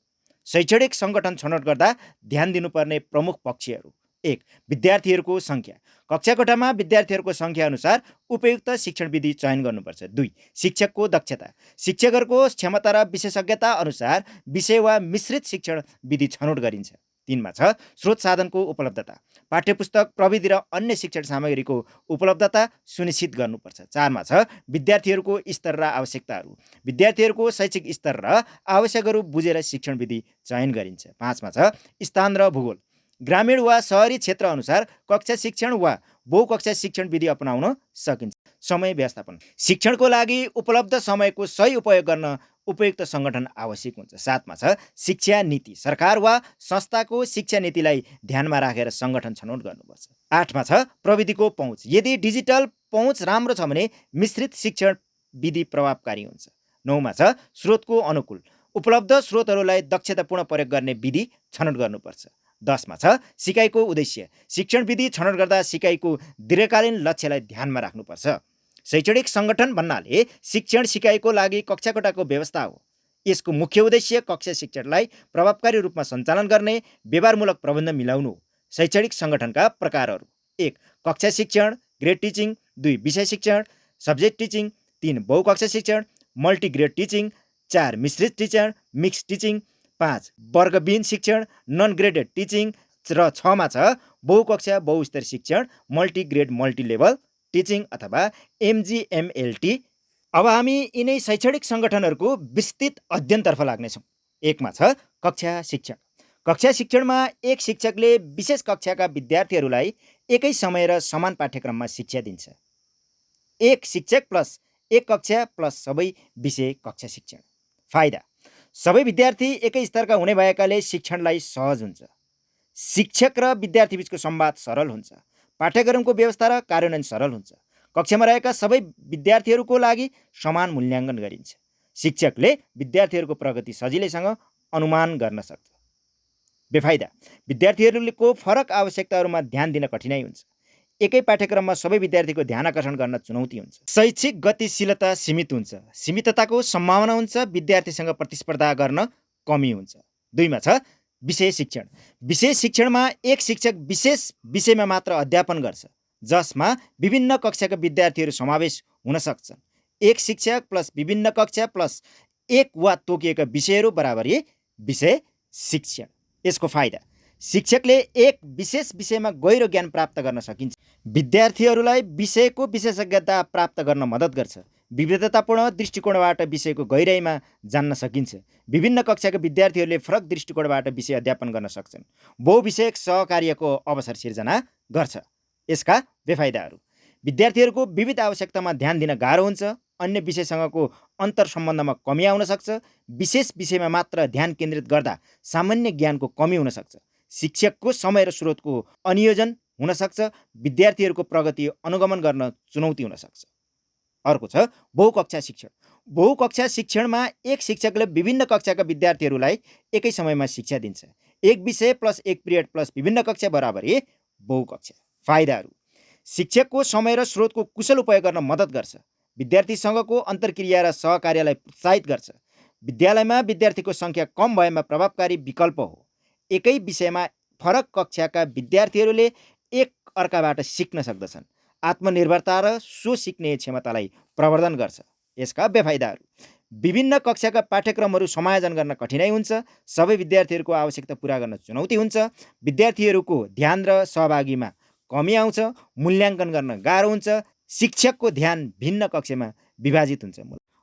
शैक्षणिक सङ्गठन छनौट गर्दा ध्यान दिनुपर्ने प्रमुख पक्षहरू: 1. विद्यार्थीहरूको सङ्ख्या। कक्षा कोठामा विद्यार्थीहरूको सङ्ख्या अनुसार उपयुक्त शिक्षण विधि चयन गर्नुपर्छ। 2. शिक्षकको दक्षता। शिक्षकहरूको क्षमता र विशेषज्ञता अनुसार विषय वा मिश्रित शिक्षण विधि छनौट गरिन्छ। 3 मा छ स्रोत साधनको उपलब्धता। पाठ्यपुस्तक, प्रविधि र अन्य शिक्षण सामग्रीको उपलब्धता सुनिश्चित गर्नुपर्छ। 4 मा छ विद्यार्थीहरूको स्तर र आवश्यकताहरू। विद्यार्थीहरूको शैक्षिक स्तर र आवश्यकताहरू बुझेर शिक्षण विधि चयन गरिन्छ। 5 मा छ स्थान र भूगोल। ग्रामीण वा शहरी क्षेत्र अनुसार कक्षा शिक्षण वा बहुकक्षा शिक्षण विधि अपनाउन सकिन्छ। समय व्यवस्थापन। शिक्षणको लागि उपलब्ध समयको सही उपयोग गर्न उपयुक्त सङ्गठन आवश्यक हुन्छ। 7 मा छ शिक्षा नीति। सरकार वा संस्थाको शिक्षा नीतिलाई ध्यानमा राखेर सङ्गठन छनौट गर्नुपर्छ। 8 मा छ प्रविधिको पहुँच। यदि डिजिटल पहुँच राम्रो छ भने मिश्रित शिक्षण विधि प्रभावकारी हुन्छ। 9 मा छ स्रोतको अनुकूल। उपलब्ध स्रोतहरूलाई दक्षतापूर्ण प्रयोग गर्ने विधि छनौट गर्नुपर्छ। 10 मा छ सिकाइको उद्देश्य। शिक्षण विधि छनौट गर्दा सिकाइको दीर्घकालीन लक्ष्यलाई ध्यानमा राख्नुपर्छ। शैक्षणिक सङ्गठन भन्नाले शिक्षण सिकाइको लागि कक्षा कोठाको व्यवस्था हो। यसको मुख्य उद्देश्य कक्षा शिक्षणलाई प्रभावकारी रूपमा सञ्चालन गर्ने व्यवहारमूलक प्रबन्ध मिलाउनु हो। शैक्षणिक सङ्गठनका प्रकारहरू: 1. कक्षा शिक्षण, ग्रेड टिचिङ। 2. विषय शिक्षण, सब्जेक्ट टिचिङ। 3. बहुकक्षा शिक्षण, मल्टिग्रेड टिचिङ। 4. मिश्रित टिचिङ, मिक्स टिचिङ। 5. वर्गविहीन शिक्षण, नन ग्रेडेड टिचिङ। र 6 मा छ बहुकक्षा बहुस्तर शिक्षण, मल्टिग्रेड मल्टिलेभल टिचिङ अथवा MGMLT। अब हामी यिनै शैक्षणिक सङ्गठनहरूको विस्तृत अध्ययनतर्फ लाग्नेछौँ। 1 मा छ कक्षा शिक्षण। कक्षा शिक्षणमा एक शिक्षकले विशेष कक्षाका विद्यार्थीहरूलाई एकै समय र समान पाठ्यक्रममा शिक्षा दिन्छ। एक शिक्षक प्लस एक कक्षा प्लस सबै विषय कक्षा शिक्षण। फाइदा: सबै विद्यार्थी एकै स्तरका हुने भएकाले शिक्षणलाई सहज हुन्छ। शिक्षक र विद्यार्थी बीचको संवाद सरल हुन्छ। पाठ्यक्रमको व्यवस्था र कार्यान्वयन सरल हुन्छ। कक्षामा रहेका सबै विद्यार्थीहरूको लागि समान मूल्याङ्कन गरिन्छ। शिक्षकले विद्यार्थीहरूको प्रगति सजिलैसँग अनुमान गर्न सक्छ। बेफाइदा: विद्यार्थीहरूको फरक आवश्यकताहरूमा ध्यान दिन कठिनाइ हुन्छ। एकै पाठ्यक्रममा सबै विद्यार्थीको ध्यान आकर्षण गर्न चुनौती हुन्छ। शैक्षिक गतिशीलता सीमित हुन्छ। सीमितताको सम्भावना हुन्छ। विद्यार्थीसँग प्रतिस्पर्धा गर्न कमी हुन्छ। 2 मा छ विषय शिक्षण। विषय शिक्षणमा एक शिक्षक विशेष विषयमा मात्र अध्यापन गर्छ, जसमा विभिन्न कक्षाका विद्यार्थीहरू समावेश हुन सक्छन्। एक शिक्षक प्लस विभिन्न कक्षा प्लस एक वा तोकिएका विषयहरू बराबरी विषय शिक्षण। यसको फाइदा: शिक्षकले एक विशेष विषयमा गहिरो ज्ञान प्राप्त गर्न सकिन्छ। विद्यार्थीहरूलाई विषयको विशेषज्ञता प्राप्त गर्न मद्दत गर्छ। विविधतापूर्ण दृष्टिकोणबाट विषयको गहिराइमा जान्न सकिन्छ। विभिन्न कक्षाका विद्यार्थीहरूले फरक दृष्टिकोणबाट विषय अध्यापन गर्न सक्छन्। बहुविषयक सहकार्यको अवसर सिर्जना गर्छ। यसका बेफाइदाहरू: विद्यार्थीहरूको विविध आवश्यकतामा ध्यान दिन गाह्रो हुन्छ। अन्य विषयसँगको अन्तर सम्बन्धमा कमी आउन सक्छ। विशेष विषयमा मात्र ध्यान केन्द्रित गर्दा सामान्य ज्ञानको कमी हुन सक्छ। शिक्षकको समय र स्रोतको अनियोजन हुन सक्छ। विद्यार्थीहरूको प्रगति अनुगमन गर्न चुनौती हुन सक्छ। अर्को छ बहुकक्षा शिक्षण। बहुकक्षा शिक्षणमा एक शिक्षकले विभिन्न कक्षाका विद्यार्थीहरूलाई एकै समयमा शिक्षा दिन्छ। एक विषय प्लस एक पिरियड प्लस विभिन्न कक्षा बराबरी बहुकक्षा। फाइदाहरू: शिक्षकको समय र स्रोतको कुशल उपयोग गर्न मद्दत गर्छ। विद्यार्थीसँगको अन्तर्क्रिया र सहकार्यलाई प्रोत्साहित गर्छ। विद्यालयमा विद्यार्थीको सङ्ख्या कम भएमा प्रभावकारी विकल्प हो। एकै विषयमा फरक कक्षाका विद्यार्थीहरूले एक अर्काबाट सिक्न सक्दछन्। आत्मनिर्भरता र सिक्ने क्षमतालाई प्रवर्धन गर्छ। यसका बेफाइदाहरू: विभिन्न कक्षाका पाठ्यक्रमहरू समायोजन गर्न कठिनाइ हुन्छ। सबै विद्यार्थीहरूको आवश्यकता पूरा गर्न चुनौती हुन्छ। विद्यार्थीहरूको ध्यान र सहभागीमा कमी आउँछ। मूल्याङ्कन गर्न गाह्रो हुन्छ। शिक्षकको ध्यान भिन्न कक्षामा विभाजित हुन्छ।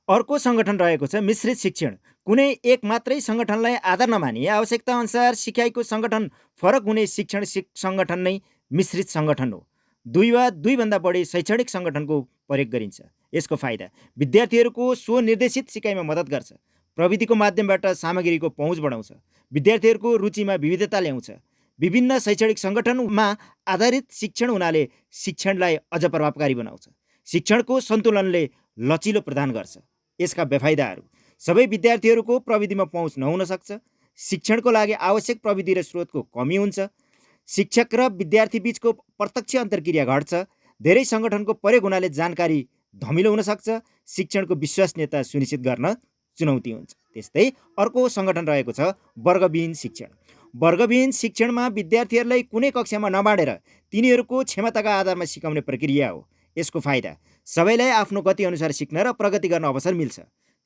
अर्को सङ्गठन रहेको छ मिश्रित शिक्षण। कुनै एक मात्रै सङ्गठनलाई आधार नमानी आवश्यकता अनुसार सिकाइको सङ्गठन फरक हुने शिक्षण सङ्गठन नै मिश्रित सङ्गठन हो। दुई वा दुईभन्दा बढी शैक्षणिक सङ्गठनको प्रयोग गरिन्छ। यसको फाइदा विद्यार्थीहरूको स्वनिर्देशित सिकाइमा मद्दत गर्छ, प्रविधिको माध्यमबाट सामग्रीको पहुँच बढाउँछ, विद्यार्थीहरूको रुचिमा विविधता ल्याउँछ। विभिन्न शैक्षणिक सङ्गठनमा आधारित शिक्षण हुनाले शिक्षणलाई अझ प्रभावकारी बनाउँछ। शिक्षणको सन्तुलनले लचिलो प्रदान गर्छ। यसका बेफाइदाहरू सबै विद्यार्थीहरूको प्रविधिमा पहुँच नहुन सक्छ, शिक्षणको लागि आवश्यक प्रविधि र स्रोतको कमी हुन्छ, शिक्षक र विद्यार्थी बीचको प्रत्यक्ष अन्तर्क्रिया घट्छ, धेरै सङ्गठनको प्रयोग हुनाले जानकारी धमिलो हुन सक्छ, शिक्षणको विश्वसनीयता सुनिश्चित गर्न चुनौती हुन्छ। त्यस्तै अर्को सङ्गठन रहेको छ वर्गविहीन शिक्षण। वर्गविहीन शिक्षणमा विद्यार्थीहरूलाई कुनै कक्षामा नबाँडेर तिनीहरूको क्षमताका आधारमा सिकाउने प्रक्रिया हो। यसको फाइदा सबैलाई आफ्नो गति अनुसार सिक्न र प्रगति गर्न अवसर मिल्छ,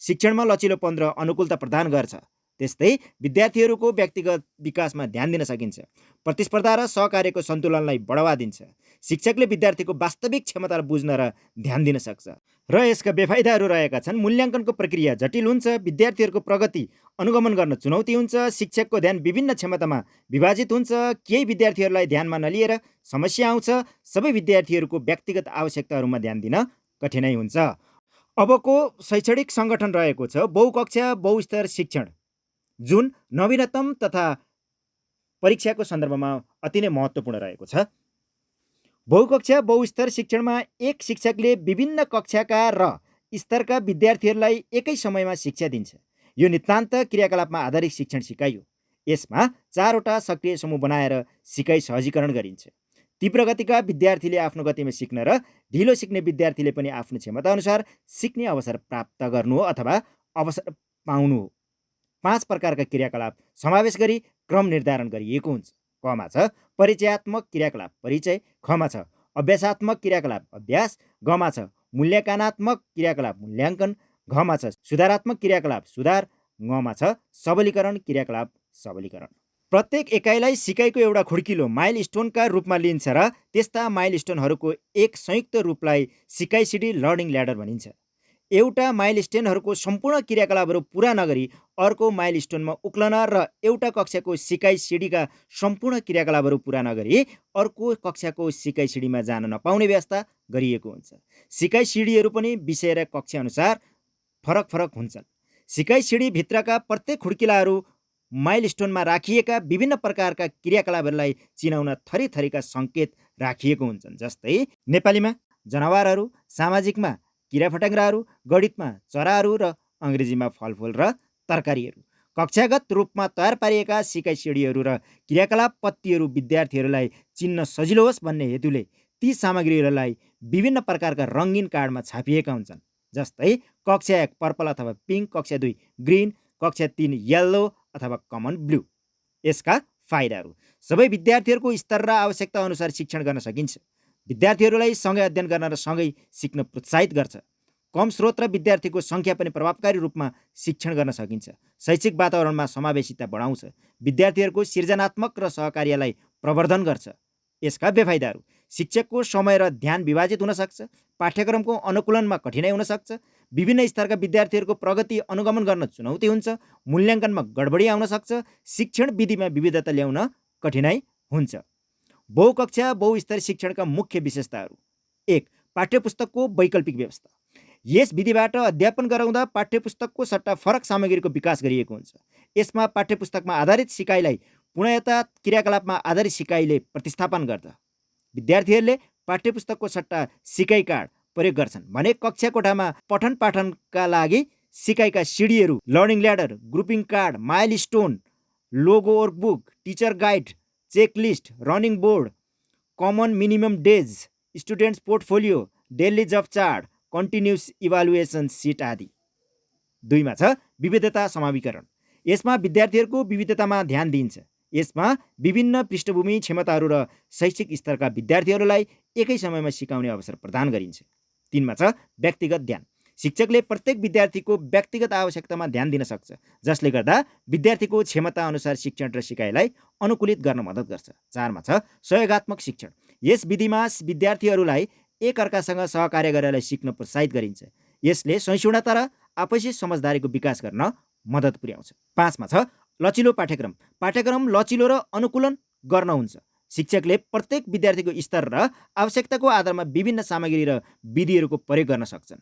शिक्षणमा लचिलोपन र अनुकूलता प्रदान गर्छ। त्यस्तै विद्यार्थीहरूको व्यक्तिगत विकासमा ध्यान दिन सकिन्छ, प्रतिस्पर्धा र सहकार्यको सन्तुलनलाई बढावा दिन्छ, शिक्षकले विद्यार्थीको वास्तविक क्षमतालाई बुझ्न र ध्यान दिन सक्छ। र यसका बेफाइदाहरू रहेका छन्। मूल्याङ्कनको प्रक्रिया जटिल हुन्छ, विद्यार्थीहरूको प्रगति अनुगमन गर्न चुनौती हुन्छ, शिक्षकको ध्यान विभिन्न क्षमतामा विभाजित हुन्छ, केही विद्यार्थीहरूलाई ध्यानमा नलिएर समस्या आउँछ, सबै विद्यार्थीहरूको व्यक्तिगत आवश्यकताहरूमा ध्यान दिन कठिनाइ हुन्छ। अबको शैक्षणिक सङ्गठन रहेको छ बहुकक्षा बहुस्तर शिक्षण, जुन नवीनतम तथा परीक्षाको सन्दर्भमा अति नै महत्त्वपूर्ण रहेको छ। बहुकक्षा बहुस्तर शिक्षणमा एक शिक्षकले विभिन्न कक्षाका र स्तरका विद्यार्थीहरूलाई एकै समयमा शिक्षा दिन्छ। यो नितान्त क्रियाकलापमा आधारित शिक्षण सिकाइ हो। यसमा 4वटा सक्रिय समूह बनाएर सिकाइ सहजीकरण गरिन्छ। तीव्र गतिका विद्यार्थीले आफ्नो गतिमा सिक्न र ढिलो सिक्ने विद्यार्थीले पनि आफ्नो क्षमता अनुसार सिक्ने अवसर प्राप्त गर्नु हो अथवा अवसर पाउनु हो। 5 प्रकारका क्रियाकलाप समावेश गरी क्रम निर्धारण गरिएको हुन्छ। कमा छ परिचयात्मक क्रियाकलाप परिचय, खमा छ अभ्यासात्मक क्रियाकलाप अभ्यास, गमा छ मूल्याङ्कनात्मक क्रियाकलाप मूल्याङ्कन, घमा छ सुधारात्मक क्रियाकलाप सुधार, गमा छ सबलीकरण क्रियाकलाप सबलीकरण। प्रत्येक एकाइलाई सिकाइको एउटा खुड्किलो माइलस्टोनका रूपमा लिइन्छ र त्यस्ता माइलस्टोनहरूको एक संयुक्त रूपलाई सिकाइ सिडी लर्निङ ल्याडर भनिन्छ। एउटा माइलस्टोनहरूको सम्पूर्ण क्रियाकलापहरू पुरा नगरी अर्को माइलस्टोनमा उक्लन र एउटा कक्षाको सिकाइ सिडीका सम्पूर्ण क्रियाकलापहरू पुरा नगरी अर्को कक्षाको सिकाइ सिडीमा जान नपाउने व्यवस्था गरिएको हुन्छ। सिकाइ सिडीहरू पनि विषय र कक्षा अनुसार फरक फरक हुन्छन्। सिकाइ सिडी भित्रका प्रत्येक खुड्किलाहरू माइलस्टोनमा राखिएका विभिन्न प्रकारका क्रियाकलापहरूलाई चिनाउन थरीथरीका सङ्केत राखिएको हुन्छन्। जस्तै नेपालीमा जनावरहरू, सामाजिकमा किराफट्याङ्ग्राहरू, गणितमा चराहरू र अङ्ग्रेजीमा फलफुल र तरकारीहरू। कक्षागत रूपमा तयार पारिएका सिकाइ सिडीहरू र क्रियाकलाप पत्तीहरू विद्यार्थीहरूलाई चिन्न सजिलो होस् भन्ने हेतुले ती सामग्रीहरूलाई विभिन्न प्रकारका रङ्गीन कार्डमा छापिएका हुन्छन्। जस्तै कक्षा 1 पर्पल अथवा पिङ्क, कक्षा 2 ग्रिन, कक्षा 3 येल्लो अथवा कमन ब्लू। यसका फाइदाहरू सबै विद्यार्थीहरूको स्तर र आवश्यकता अनुसार शिक्षण गर्न सकिन्छ। विद्यार्थीहरूलाई सँगै अध्ययन गर्न र सँगै सिक्न प्रोत्साहित गर्छ। कम स्रोत र विद्यार्थीको सङ्ख्या पनि प्रभावकारी रूपमा शिक्षण गर्न सकिन्छ। शैक्षिक वातावरणमा समावेशिता बढाउँछ। विद्यार्थीहरूको सृजनात्मक र सहकार्यलाई प्रवर्धन गर्छ। यसका बेफाइदाहरू शिक्षकको समय र ध्यान विभाजित हुन सक्छ, पाठ्यक्रमको अनुकूलनमा कठिनाइ हुन सक्छ, विभिन्न स्तरका विद्यार्थीहरूको प्रगति अनुगमन गर्न चुनौती हुन्छ, मूल्याङ्कनमा गडबडी आउन सक्छ, शिक्षण विधिमा विविधता ल्याउन कठिनाइ हुन्छ। बहुकक्षा बहुस्तर शिक्षणका मुख्य विशेषताहरू: 1. पाठ्यपुस्तकको वैकल्पिक व्यवस्था। यस विधिबाट अध्यापन गराउँदा पाठ्यपुस्तकको सट्टा फरक सामग्रीको विकास गरिएको हुन्छ। यसमा पाठ्यपुस्तकमा आधारित सिकाइलाई पूर्णतया क्रियाकलापमा आधारित सिकाइले प्रतिस्थापन गर्छ। विद्यार्थीहरूले पाठ्यपुस्तकको सट्टा सिकाइ कार्ड प्रयोग गर्छन् भने कक्षा कोठामा पठन पाठनका लागि सिकाइका सिडीहरू, learning ladder, grouping card, milestone, logo workbook, teacher guide, checklist, running board, common minimum days, students portfolio, daily job chart, continuous evaluation sheet आदि। 2 मा छ विविधता समावेशीकरण। यसमा विद्यार्थीहरूको विविधतामा ध्यान दिइन्छ। यसमा विभिन्न पृष्ठभूमि, क्षमताहरू र शैक्षिक स्तरका विद्यार्थीहरूलाई एकै समयमा सिकाउने अवसर प्रदान गरिन्छ। 3 मा छ व्यक्तिगत ध्यान। शिक्षकले प्रत्येक विद्यार्थीको व्यक्तिगत आवश्यकतामा ध्यान दिन सक्छ, जसले गर्दा विद्यार्थीको क्षमता अनुसार शिक्षण र सिकाइलाई अनुकूलित गर्न मद्दत गर्छ। 4 मा छ सहयोगात्मक शिक्षण। यस विधिमा विद्यार्थीहरूलाई एकअर्कासँग सहकार्य गरेर सिक्न प्रोत्साहित गरिन्छ। यसले सहिष्णुता र आपसी समझदारीको विकास गर्न मद्दत पुर्याउँछ। 5 मा छ लचिलो पाठ्यक्रम। पाठ्यक्रम लचिलो र अनुकूलन गर्न हुन्छ। शिक्षकले प्रत्येक विद्यार्थीको स्तर र आवश्यकताको आधारमा विभिन्न सामग्री र विधिहरूको प्रयोग गर्न सक्छन्।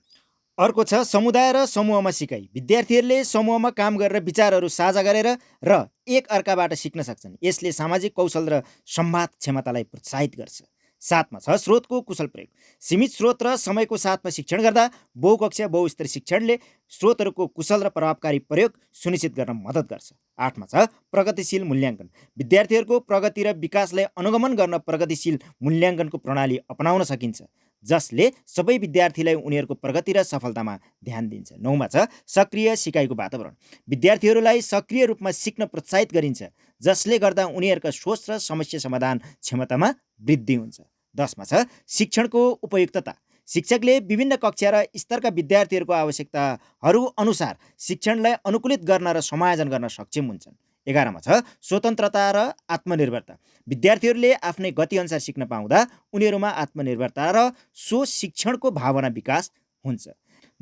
अर्को छ समुदाय र समूहमा सिकाइ। विद्यार्थीहरूले समूहमा काम गरेर विचारहरू साझा गरेर र एक अर्काबाट सिक्न सक्छन्। यसले सामाजिक कौशल र संवाद क्षमतालाई प्रोत्साहित गर्छ। 7 मा छ स्रोतको कुशल प्रयोग। सीमित स्रोत र समयको साथमा शिक्षण गर्दा बहुकक्षीय बहुस्तरीय शिक्षणले स्रोतहरूको कुशल र प्रभावकारी प्रयोग सुनिश्चित गर्न मद्दत गर्छ। 8 मा छ प्रगतिशील मूल्याङ्कन। विद्यार्थीहरूको प्रगति र विकासलाई अनुगमन गर्न प्रगतिशील मूल्याङ्कनको प्रणाली अपनाउन सकिन्छ, जसले सबै विद्यार्थीलाई उनीहरूको प्रगति र सफलतामा ध्यान दिन्छ। 9 मा छ सक्रिय सिकाइको वातावरण। विद्यार्थीहरूलाई सक्रिय रूपमा सिक्न प्रोत्साहित गरिन्छ, जसले गर्दा उनीहरूका सोच र समस्या समाधान क्षमतामा वृद्धि हुन्छ। 10 मा छ शिक्षणको उपयुक्तता। शिक्षकले विभिन्न कक्षा र स्तरका विद्यार्थीहरूको आवश्यकताहरू अनुसार शिक्षणलाई अनुकूलित गर्न र समायोजन गर्न सक्षम हुन्छन्। 11 मा छ स्वतन्त्रता र आत्मनिर्भरता। विद्यार्थीहरूले आफ्नै गति अनुसार सिक्न पाउँदा उनीहरूमा आत्मनिर्भरता र सो शिक्षणको भावना विकास हुन्छ।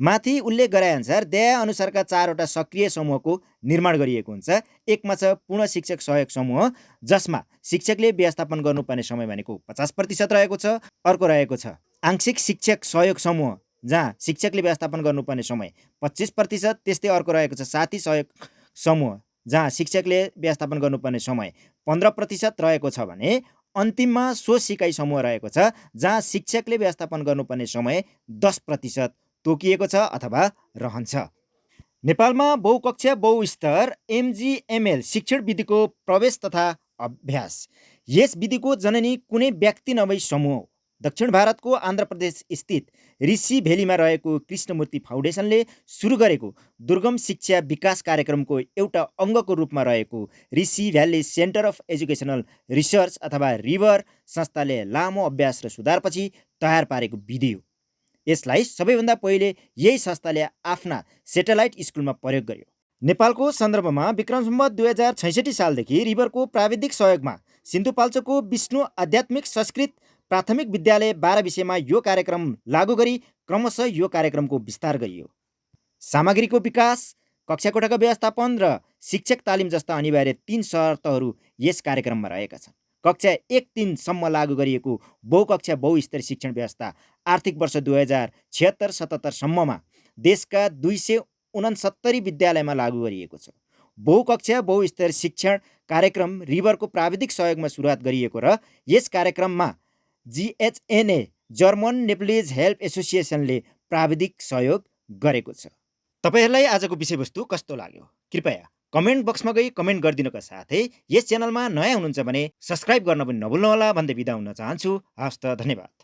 माथि उल्लेख गराएअनुसार अध्याय अनुसारका 4वटा सक्रिय समूहको निर्माण गरिएको हुन्छ। 1 मा छ पूर्ण शिक्षक सहयोग समूह, जसमा शिक्षकले व्यवस्थापन गर्नुपर्ने समय भनेको 50% रहेको छ। अर्को रहेको छ आंशिक शिक्षक सहयोग समूह, जहाँ शिक्षकले व्यवस्थापन गर्नुपर्ने समय 25%। त्यस्तै अर्को रहेको छ साथी सहयोग समूह, जहाँ शिक्षकले व्यवस्थापन गर्नुपर्ने समय 15% रहेको छ भने अन्तिममा स्व सिकाइ समूह रहेको छ, जहाँ शिक्षकले व्यवस्थापन गर्नुपर्ने समय 10% तोकिएको छ अथवा रहन्छ। नेपालमा बहुकक्षीय बहुस्तर MGML शिक्षण विधिको प्रवेश तथा अभ्यास। यस विधिको जननी कुनै व्यक्ति नभई समूह हो। दक्षिण भारतको आन्ध्र प्रदेश स्थित ऋषि भेलीमा रहेको कृष्णमूर्ति फाउन्डेसनले सुरु गरेको दुर्गम शिक्षा विकास कार्यक्रमको एउटा अङ्गको रूपमा रहेको Rishi valley centre of educational research अथवा रिभर संस्थाले लामो अभ्यास र सुधारपछि तयार पारेको विधि हो। यसलाई सबैभन्दा पहिले यही संस्थाले आफ्ना सेटेलाइट स्कुलमा प्रयोग गर्यो। नेपालको सन्दर्भमा विक्रम सम्वत 2066 सालदेखि रिभरको प्राविधिक सहयोगमा सिन्धुपाल्चोकको विष्णु आध्यात्मिक संस्कृत प्राथमिक विद्यालय 12 विषयमा यो कार्यक्रम लागू गरी क्रमशः यो कार्यक्रमको विस्तार गरियो। सामग्रीको विकास, कक्षा कोठाको व्यवस्थापन र शिक्षक तालिम जस्ता अनिवार्य 3 शर्तहरू यस कार्यक्रममा रहेका छन्। कक्षा 1-3 सम्म लागू गरिएको बहुकक्षा बहुस्तरीय शिक्षण व्यवस्था आर्थिक वर्ष 2076-77 सम्ममा देशका 269 विद्यालयमा लागू गरिएको छ। बहुकक्षा बहुस्तरीय शिक्षण कार्यक्रम रिभरको प्राविधिक सहयोगमा सुरुवात गरिएको र यस कार्यक्रममा GHNA जर्मन नेप्लिज हेल्प एसोसिएसनले प्राविधिक सहयोग गरेको छ। तपाईहरुलाई आजको विषयवस्तु कस्तो लाग्यो? कृपया कमेन्ट बक्समा गई कमेन्ट गरिदिनुका साथै यस च्यानलमा नयाँ हुनुहुन्छ भने सब्स्क्राइब गर्न पनि नभुल्नुहोला भन्दै बिदा हुन चाहन्छु। हवस् त, धन्यवाद।